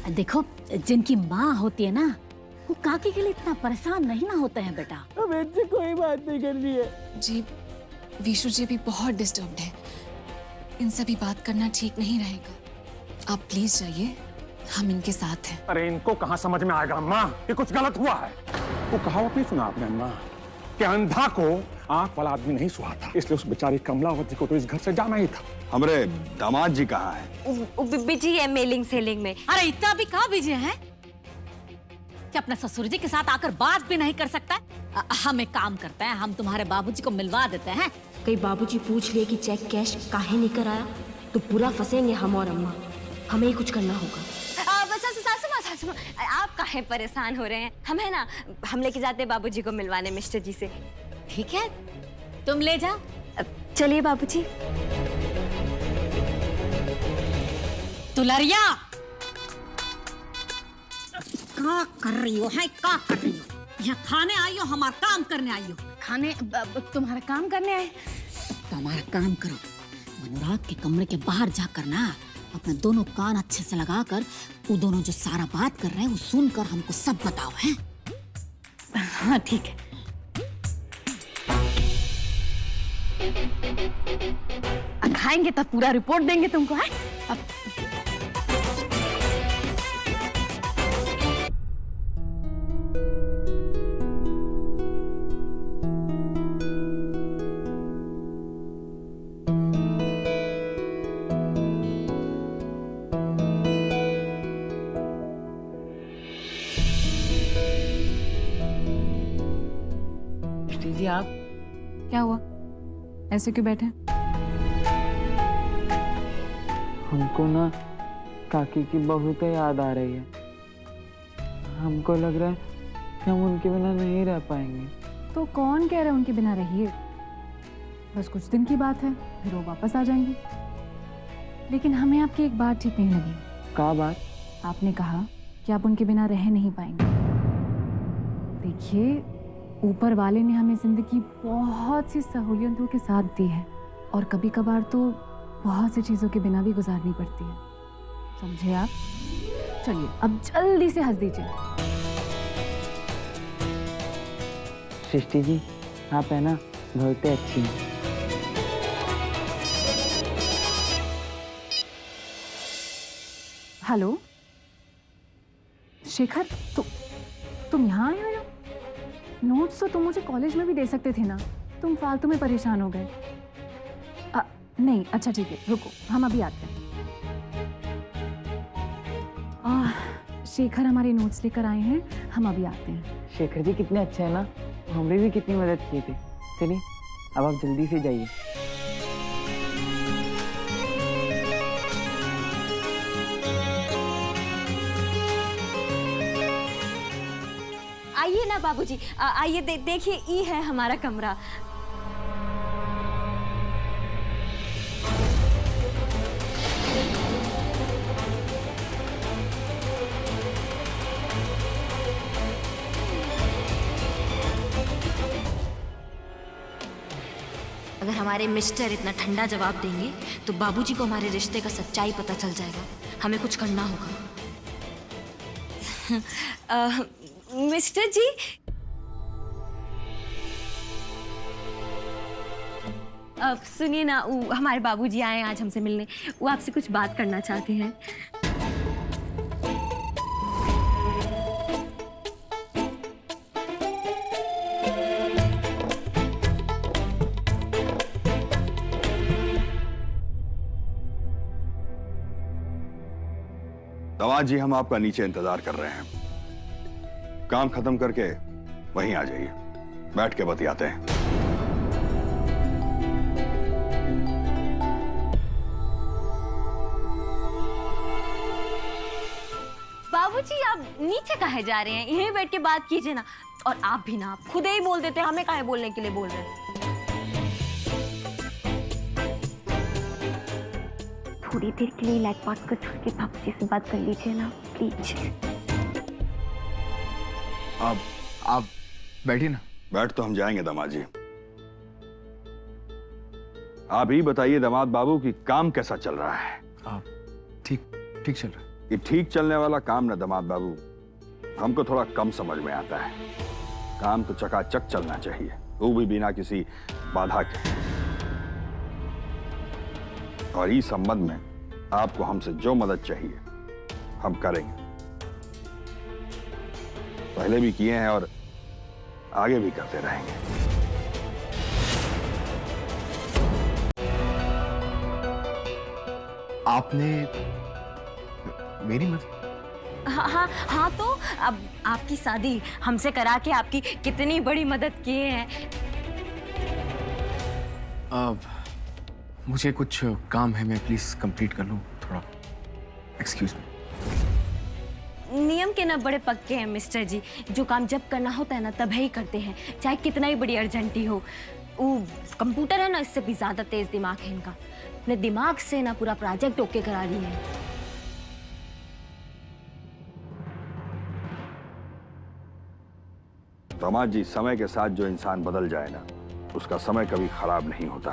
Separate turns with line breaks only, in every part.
देखो, जिनकी माँ होती है ना, वो काकी के लिए इतना परेशान नहीं ना होते हैं बेटा।
अब इनसे कोई बात नहीं करनी है।
जी, विशु जी भी बहुत डिस्टर्ब्ड है। इनसे भी बात करना ठीक नहीं रहेगा। आप प्लीज जाइए, हम इनके साथ हैं।
अरे इनको कहाँ समझ में आएगा अम्मा, ये कुछ गलत हुआ है। वो कहावत नहीं सुना आपने अम्मा कि अंधा को आंख वाला आदमी नहीं सुहाता, इसलिए उस बेचारी कमलावती को तो इस घर से जाना ही था।
हमरे दामाद जी कहाँ हैं?
बिजी है मेलिंग सेलिंग में।
अरे इतना भी कहाँ बिजी है कि अपने ससुर जी के साथ आकर बात भी नहीं कर सकता है? हम एक काम करते हैं, हम तुम्हारे बाबूजी को मिलवा देते हैं।
कहीं बाबूजी पूछ लिए कि चेक कैश काहे नहीं कराया तो पूरा फंसेंगे हम और अम्मा। हमें ही कुछ करना होगा। सासू माँ, आप काहे परेशान हो रहे हैं? हम है ना, हम लेके जाते हैं बाबूजी को मिलवाने मिस्टर जी से।
ठीक है, तुम ले जाओ।
चलिए बाबूजी।
दुलरिया, क्या कर रही हो? है क्या कर रही हो? यहाँ खाने आई हो, हमारा काम करने आई हो?
खाने तुम्हारा काम करने आए?
तुम्हारा काम करो, मनोराग के कमरे के बाहर जाकर ना अपने दोनों कान अच्छे से लगाकर वो दोनों जो सारा बात कर रहे हैं वो सुनकर हमको सब बताओ, है?
हाँ ठीक है। खाएंगे तब पूरा रिपोर्ट देंगे तुमको, है? अब
जी आप
क्या हुआ? ऐसे क्यों बैठे?
हमको ना काकी की बहुत याद आ रही है। हमको लग रहा है कि हम उनके बिना नहीं रह पाएंगे।
तो कौन कह रहा है उनके बिना रहिए? बस कुछ दिन की बात है, फिर वो वापस आ जाएंगे। लेकिन हमें आपकी एक बात ठीक नहीं लगी।
क्या बात?
आपने कहा कि आप उनके बिना रह नहीं पाएंगे। देखिए, ऊपर वाले ने हमें जिंदगी बहुत सी सहूलियतों के साथ दी है और कभी कभार तो बहुत सी चीजों के बिना भी गुजारनी पड़ती है, समझे आप? चलिए अब जल्दी से हंस दीजिए।
सृष्टि जी, आप है ना बहुत अच्छी हैं।
हेलो शेखर, तुम यहाँ आए हो? नोट्स तो तुम मुझे कॉलेज में भी दे सकते थे ना, तुम फालतू में परेशान हो गए। नहीं, अच्छा ठीक है, रुको, हम अभी आते हैं। शेखर हमारे नोट्स लेकर आए हैं, हम अभी आते हैं।
शेखर जी कितने अच्छे हैं ना, हमने भी कितनी मदद की थी। चलिए अब आप जल्दी से जाइए।
आइए ना बाबूजी, आइए देखिए, ये है हमारा कमरा। अगर हमारे मिस्टर इतना ठंडा जवाब देंगे तो बाबूजी को हमारे रिश्ते का सच्चाई पता चल जाएगा। हमें कुछ करना होगा। मिस्टर जी, अब सुनिए ना, हमारे बाबूजी आए आज हमसे मिलने। वो आपसे कुछ बात करना चाहते हैं।
दामाद जी, हम आपका नीचे इंतजार कर रहे हैं। काम खत्म करके वहीं आ जाइए, बैठ के बतियाते हैं।
बाबूजी, आप नीचे काहे जा रहे हैं? यहीं बैठ के बात कीजिए ना। और आप भी ना, आप खुद ही बोल देते, हमें काहे बोलने के लिए बोल रहे हैं? थोड़ी देर के लिए लाइट पास कर छोड़ के बाबूजी से बात कर लीजिए ना प्लीज।
आप बैठिए ना। बैठ तो हम जाएंगे दामाद जी। आप ही बताइए दामाद बाबू कि काम कैसा चल रहा है?
ठीक चल रहा है।
ये ठीक चलने वाला काम न दामाद बाबू, हमको थोड़ा कम समझ में आता है। काम तो चकाचक चलना चाहिए, वो भी बिना किसी बाधा के। और इस संबंध में आपको हमसे जो मदद चाहिए हम करेंगे। पहले भी किए हैं और आगे भी करते रहेंगे।
आपने मेरी मदद?
हाँ हाँ हाँ, तो अब आपकी शादी हमसे करा के आपकी कितनी बड़ी मदद किए हैं।
अब मुझे कुछ काम है, मैं प्लीज कंप्लीट कर लूं थोड़ा। Excuse me.
नियम के ना बड़े पक्के हैं मिस्टर जी। जो काम जब करना होता है ना तब ही करते हैं, चाहे कितना ही बड़ी अर्जेंटी हो। वो कंप्यूटर है ना, इससे भी ज्यादा तेज दिमाग है इनका। अपने दिमाग से ना पूरा प्रोजेक्ट ओके करा लिए हैं।
दामाद जी, समय के साथ जो इंसान बदल जाए ना, उसका समय कभी खराब नहीं होता।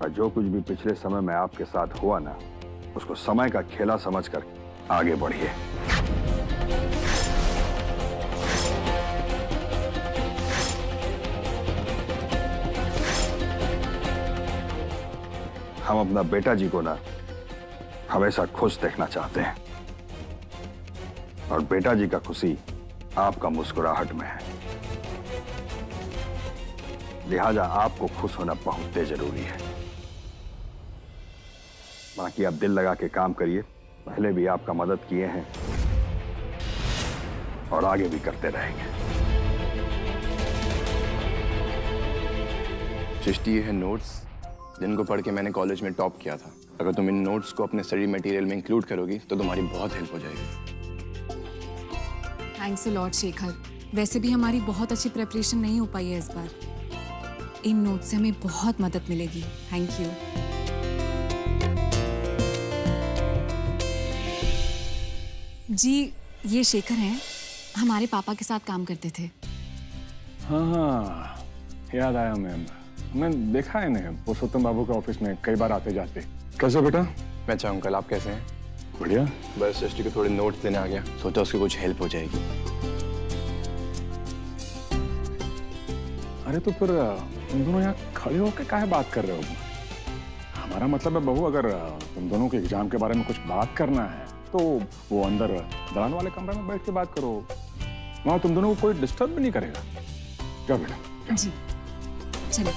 और जो कुछ भी पिछले समय में आपके साथ हुआ ना, उसको समय का खेला समझकर आगे बढ़िए। हम अपना बेटा जी को ना हमेशा खुश देखना चाहते हैं, और बेटा जी का खुशी आपका मुस्कुराहट में है। लिहाजा आपको खुश होना बहुत जरूरी है। बाकी आप दिल लगा के काम करिए, पहले भी आपका मदद किए हैं और आगे भी करते रहेंगे।
सृष्टि, ये है नोट्स जिनको पढ़ के मैंने कॉलेज में टॉप किया था। अगर तुम इन नोट्स को अपने स्टडी मटेरियल में इंक्लूड करोगी तो तुम्हारी बहुत हेल्प हो जाएगी।
Thanks a lot Shekhar. वैसे भी हमारी बहुत अच्छी प्रिपरेशन नहीं हो पाई है इस बार। इन नोट से हमें बहुत मदद मिलेगी। Thank you. जी, ये शेखर हैं, हमारे पापा के साथ काम करते थे।
हाँ, याद आया मैम। मैं देखा है इन्हें पुरुषोत्तम बाबू के ऑफिस में कई बार आते जाते। कैसे बेटा?
मैं अच्छा अंकल, आप कैसे हैं?
बढ़िया।
बस सृष्टि को थोड़े नोट्स देने आ गया, सोचा उसकी कुछ हेल्प हो जाएगी।
अरे तो फिर तुम दोनों यहाँ खड़े होकर काहे बात कर रहे हो? हमारा मतलब है बहू, अगर तुम दोनों के एग्जाम के बारे में कुछ बात करना है तो वो अंदर दलान वाले कमरे में बैठ के बात करो। वहां तुम दोनों को कोई डिस्टर्ब भी नहीं करेगा। क्या बेटा?
जी चलो।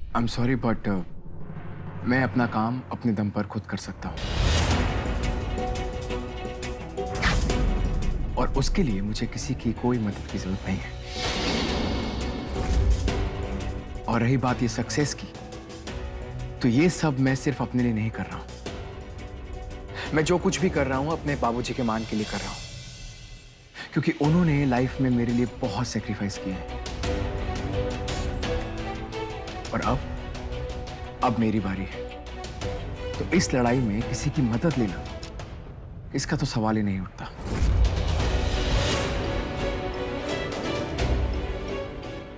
आई एम सॉरी बट मैं अपना काम अपने दम पर खुद कर सकता हूँ, और उसके लिए मुझे किसी की कोई मदद की जरूरत नहीं है। और रही बात ये सक्सेस की, तो ये सब मैं सिर्फ अपने लिए नहीं कर रहा हूं। मैं जो कुछ भी कर रहा हूं अपने बाबूजी के मान के लिए कर रहा हूं, क्योंकि उन्होंने लाइफ में मेरे लिए बहुत सेक्रीफाइस किए हैं। और अब मेरी बारी है। तो इस लड़ाई में किसी की मदद लेना, इसका तो सवाल ही नहीं उठता।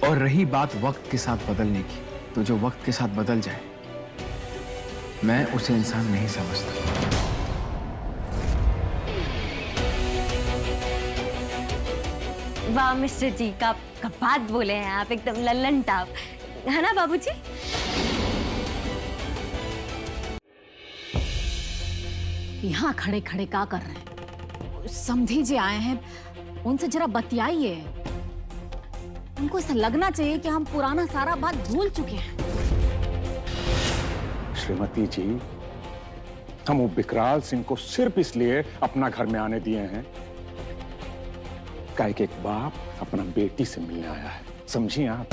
और रही बात वक्त के साथ बदलने की, तो जो वक्त के साथ बदल जाए मैं उसे इंसान नहीं समझता।
वाह मिस्टर जी, का बात बोले हैं आप, एकदम लल्लन टाप, है ना बाबूजी?
यहाँ खड़े खड़े क्या कर रहे हैं? समधी जी आए हैं, उनसे जरा बतियाइए। उनको ऐसा लगना चाहिए कि हम पुराना सारा बात भूल चुके हैं।
श्रीमती जी, हम वो विकराल सिंह को सिर्फ इसलिए अपना घर में आने दिए हैं कि एक बाप अपना बेटी से मिलने आया है, समझिए आप।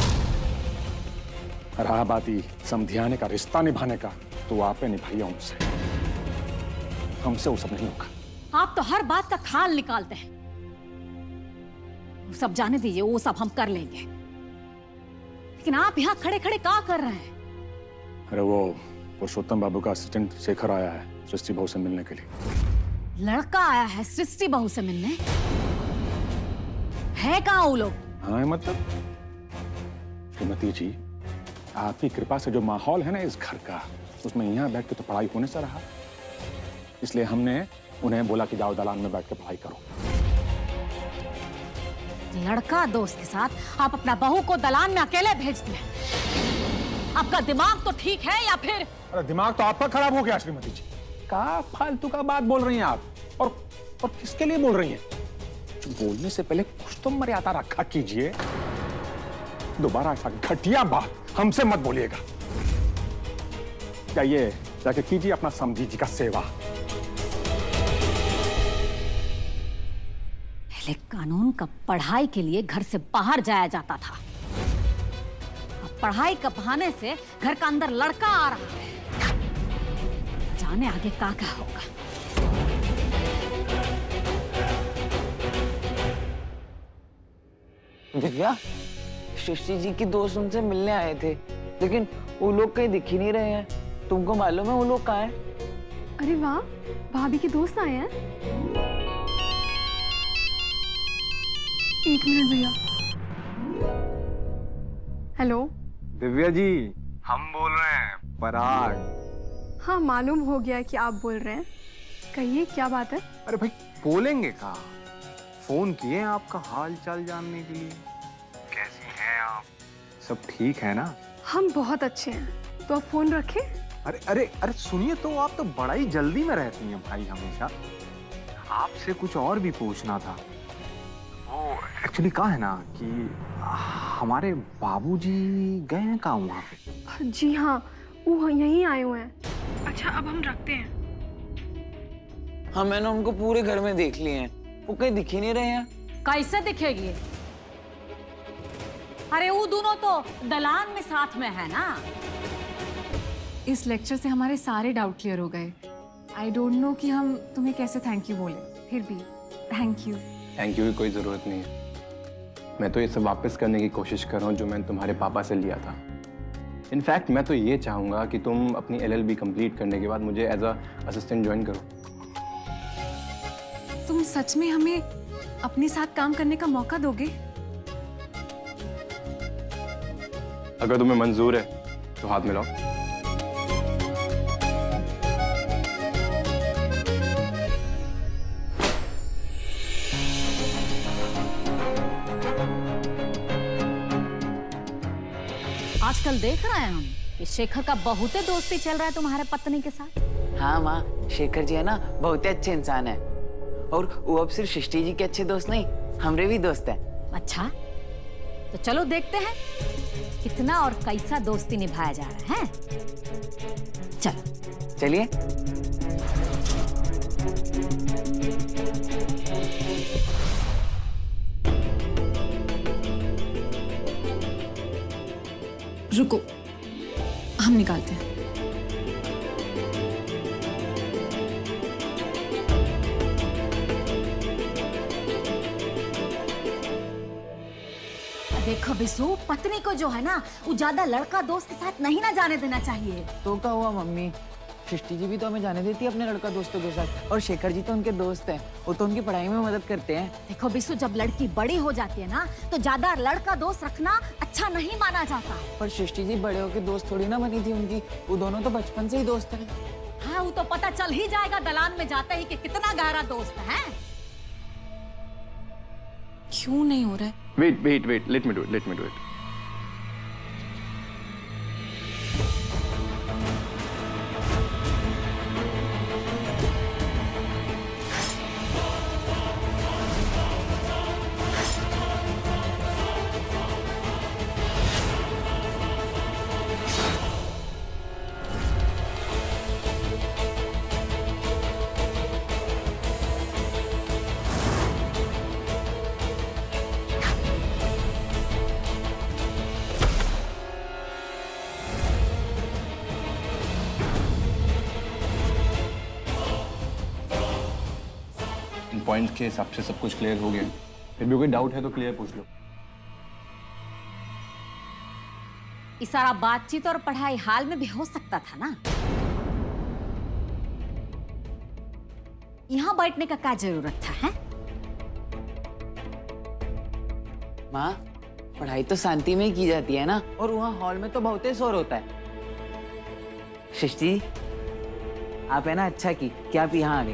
रहा बात ही समधियाने का रिश्ता निभाने का, तो आपे निभाइए उनसे, हमसे वो सब नहीं होगा।
आप तो हर बात का खाल निकालते हैं। वो सब जाने दीजिए, वो सब हम कर लेंगे। लेकिन आप यहाँ खड़े खड़े क्या कर रहे हैं?
अरे वो पुरुषोत्तम बाबू का असिस्टेंट शेखर आया है सृष्टि बहू से मिलने के लिए।
लड़का आया है सृष्टि बहू से मिलने? है कहाँ वो लोग?
हाँ, मतलब श्रीमती जी, आपकी कृपा से जो माहौल है ना इस घर का, उसमें यहाँ बैठ के तो पढ़ाई होने से रहा, इसलिए हमने उन्हें बोला कि जाओ दलान में बैठ के पढ़ाई करो।
लड़का दोस्त के साथ आप अपना बहू को दलान में अकेले भेज दिए। आपका दिमाग तो ठीक है या फिर?
अरे दिमाग तो आपका खराब हो गया श्रीमती जी। क्या फालतू का बात बोल रही हैं आप? और किसके लिए बोल रही हैं? बोलने से पहले कुछ तो मर्यादा रखा कीजिए। दोबारा ऐसा घटिया बात हमसे मत बोलिएगा। जाइए जाके कीजिए अपना समधी जी का सेवा।
पहले कानून का पढ़ाई के लिए घर से बाहर जाया जाता था, अब पढ़ाई के बहाने से घर का अंदर लड़का आ रहा है। जाने आगे क्या होगा।
दिव्या, सृष्टि जी की दोस्त उनसे मिलने आए थे, लेकिन वो लोग कहीं दिख ही नहीं रहे हैं। तुमको मालूम है वो लोग कहाँ हैं?
अरे वाह, भाभी के दोस्त आए हैं। एक मिनट भैया। हेलो
दिव्या जी, हम बोल रहे हैं पराग।
हाँ, मालूम हो गया कि आप बोल रहे हैं। कहिए क्या बात है?
अरे भाई बोलेंगे कहा, फोन किए आपका हाल चाल जानने के लिए। कैसी हैं आप? सब ठीक है ना?
हम बहुत अच्छे हैं, तो आप फोन रखें।
अरे अरे अरे सुनिए, तो आप तो बड़ा ही जल्दी में रहती हैं भाई हमेशा। आपसे कुछ और भी पूछना था। वो एक्चुअली कहा है ना कि हमारे बाबूजी गए हैं कहाँ वहाँ पे?
जी हाँ, वो यहीं आए हुए हैं। अच्छा, अब हम रखते हैं।
हाँ, मैंने उनको पूरे घर में देख लिए हैं, वो कहीं दिख ही नहीं रहे हैं।
कैसे दिखेगी? अरे वो दोनों तो दलान में साथ में है ना।
इस लेक्चर से हमारे सारे डाउट क्लियर हो गए। आई डोंट नो कि हम तुम्हें कैसे थैंक यू बोले, फिर भी थैंक यू।
थैंक यू की कोई ज़रूरत नहीं है। मैं तो ये सब वापस करने की कोशिश कर रहा हूँ जो मैंने तुम्हारे पापा से लिया था। इनफैक्ट मैं तो ये चाहूँगा कि तुम अपनी LLB कंप्लीट करने के बाद मुझे एज अ असिस्टेंट ज्वाइन करो।
तुम सच में हमें अपने साथ काम करने का मौका दोगे?
अगर तुम्हें मंजूर है तो हाथ मिलाओ।
आजकल देख रहे हैं हम कि शेखर का बहुते दोस्ती चल रहा है तुम्हारे पत्नी के साथ।
हाँ माँ, शेखर जी है ना, बहुत ही अच्छे इंसान है। और वो अब सिर्फ सृष्टि जी के अच्छे दोस्त नहीं, हमरे भी दोस्त हैं।
अच्छा, तो चलो देखते हैं कितना और कैसा दोस्ती निभाया जा रहा है। चलो
चलिए।
रुको, हम निकालते हैं।
देखो बिसु, पत्नी को जो है ना वो ज्यादा लड़का दोस्त के साथ नहीं ना जाने देना चाहिए।
तो क्या हुआ मम्मी, सृष्टि जी भी तो हमें जाने देती है अपने लड़का दोस्तों के साथ, और शेखर जी तो उनके दोस्त हैं, वो तो उनकी पढ़ाई में मदद करते हैं।
देखो बिसु, जब लड़की बड़ी हो जाती है ना तो ज्यादा लड़का दोस्त रखना अच्छा नहीं माना जाता।
पर सृष्टि जी बड़े होके दोस्त थोड़ी ना बनी थी उनकी, वो दोनों तो बचपन से ही दोस्त हैं।
हाँ, वो तो पता चल ही जाएगा दलान में जाते ही कि कितना गहरा दोस्त है।
क्यों नहीं हो रहा है?
Wait, let me do it. Point के हिसाब से सब कुछ क्लियर हो गया। फिर भी कोई डाउट है तो क्लियर पूछ लो।
ये सारा बातचीत और पढ़ाई हाल में भी हो सकता था ना। यहाँ बैठने का क्या जरूरत था? है
माँ, पढ़ाई तो शांति में ही की जाती है ना, और वहाँ हॉल में तो बहुत ही शोर होता है। सृष्टि, आप है ना अच्छा की क्या आप यहाँ आ गई।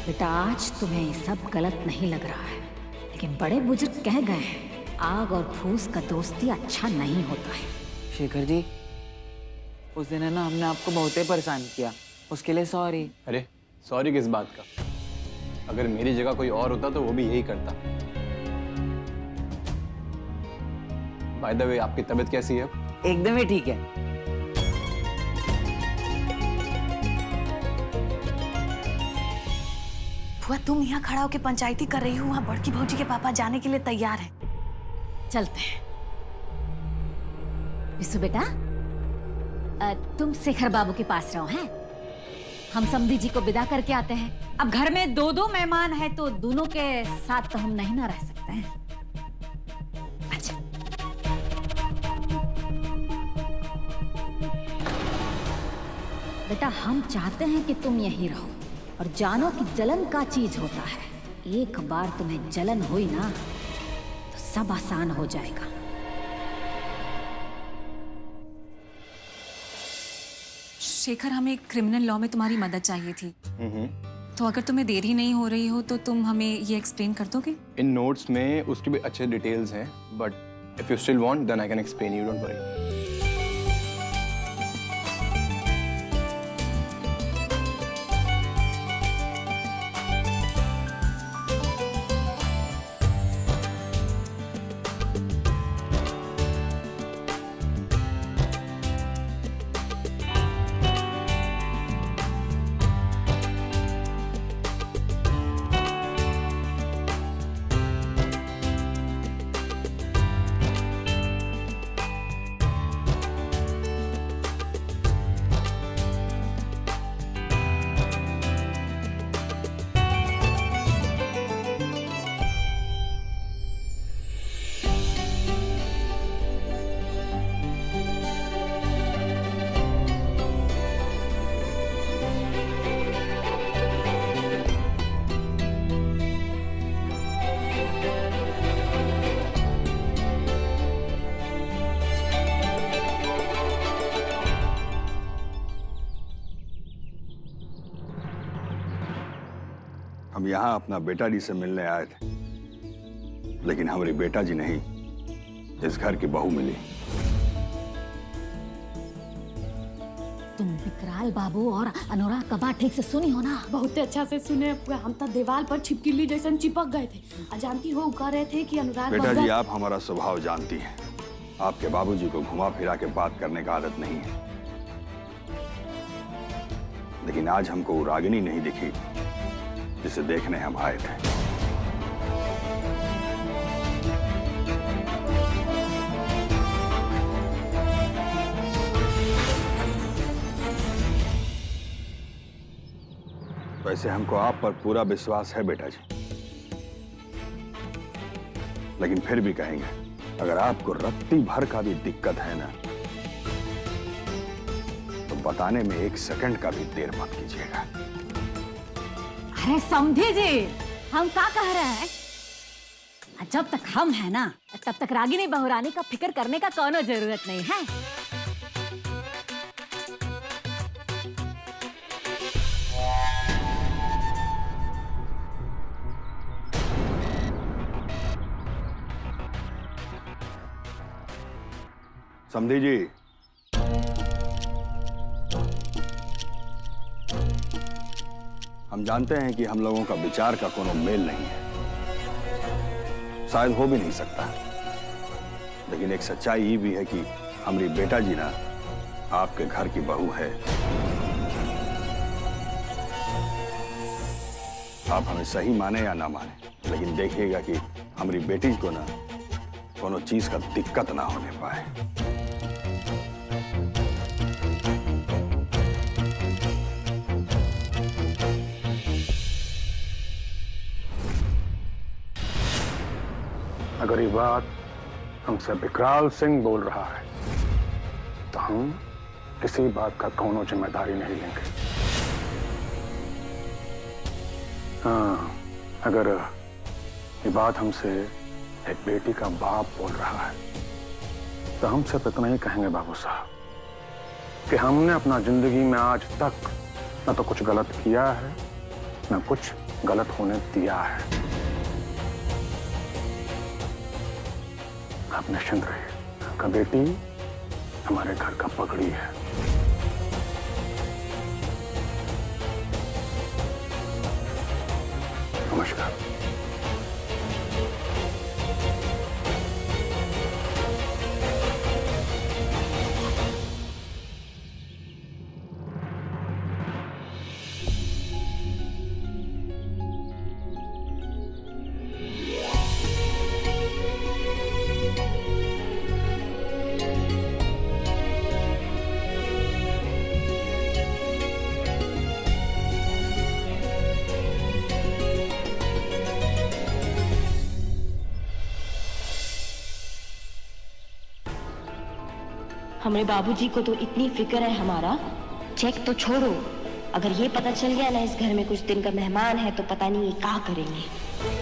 बेटा आज तुम्हें ये सब गलत नहीं लग रहा है, लेकिन बड़े बुजुर्ग कह गए हैं आग और फूस का दोस्ती अच्छा नहीं होता है।
शेखर जी, उस दिन है ना हमने आपको बहुत ही परेशान किया, उसके लिए सॉरी।
अरे सॉरी किस बात का? अगर मेरी जगह कोई और होता तो वो भी यही करता। बाय द वे, आपकी तबीयत कैसी है?
एकदम ही ठीक है।
बुआ तुम यहाँ खड़ा होकर पंचायती कर रही हो, वहाँ बड़की भौजी के पापा जाने के लिए तैयार हैं।
चलते हैं। विशु बेटा, तुम शेखर बाबू के पास रहो हैं, हम समधी जी को विदा करके आते हैं। अब घर में दो दो मेहमान हैं तो दोनों के साथ तो हम नहीं ना रह सकते हैं। अच्छा बेटा, हम चाहते हैं कि तुम यहीं रहो और जानो कि जलन का चीज होता है। एक बार तुम्हें जलन हुई ना तो सब आसान हो जाएगा।
शेखर, हमें क्रिमिनल लॉ में तुम्हारी मदद चाहिए थी। तो अगर तुम्हें देरी नहीं हो रही हो तो तुम हमें ये एक्सप्लेन कर दोगे?
इन नोट्स में उसकी भी अच्छे डिटेल्स हैं, but if you still want then I can explain you, don't worry.
हम यहाँ अपना बेटा जी से मिलने आए थे, लेकिन हमारी बेटा जी नहीं, इस घर की बहू मिली।
तुम विकराल बाबू और अनुराग का बात ठीक से सुनी हो ना?
बहुत अच्छा से सुने। हम तो दीवार पर छिपकली जैसे चिपक गए थे। अजानती हो कह रहे थे कि अनुराग
बेटा जी, आप हमारा स्वभाव जानती हैं। आपके बाबूजी को घुमा फिरा के बात करने का आदत नहीं है, लेकिन आज हमको वो रागिनी नहीं दिखी जिसे देखने हम आए थे। वैसे हमको आप पर पूरा विश्वास है बेटा जी, लेकिन फिर भी कहेंगे, अगर आपको रत्ती भर का भी दिक्कत है ना, तो बताने में 1 सेकंड का भी देर मत कीजिएगा।
अरे समझे जी, हम क्या कह रहे हैं? जब तक हम हैं ना, तब तक रागिनी बहुरानी का फिक्र करने का कोनो जरूरत नहीं है।
समधी जी, हम जानते हैं कि हम लोगों का विचार का कोनो मेल नहीं है, शायद हो भी नहीं सकता, लेकिन एक सच्चाई ये भी है कि हमारी बेटा जी ना आपके घर की बहू है। आप हमें सही माने या ना माने, लेकिन देखिएगा कि हमारी बेटी को ना कोनो चीज का दिक्कत ना होने पाए।
अगर ये बात हमसे विकराल सिंह बोल रहा है तो हम किसी बात का कौनो जिम्मेदारी नहीं लेंगे। हाँ, अगर ये बात हमसे एक बेटी का बाप बोल रहा है तो हम सिर्फ इतना ही कहेंगे, बाबू साहब, कि हमने अपना जिंदगी में आज तक न तो कुछ गलत किया है न कुछ गलत होने दिया है। आप निश्चिंत रहिए, का बेटी हमारे घर का पगड़ी है। नमस्कार।
हमारे बाबूजी को तो इतनी फिक्र है हमारा, चेक तो छोड़ो, अगर ये पता चल गया ना इस घर में कुछ दिन का मेहमान है तो पता नहीं ये क्या करेंगे।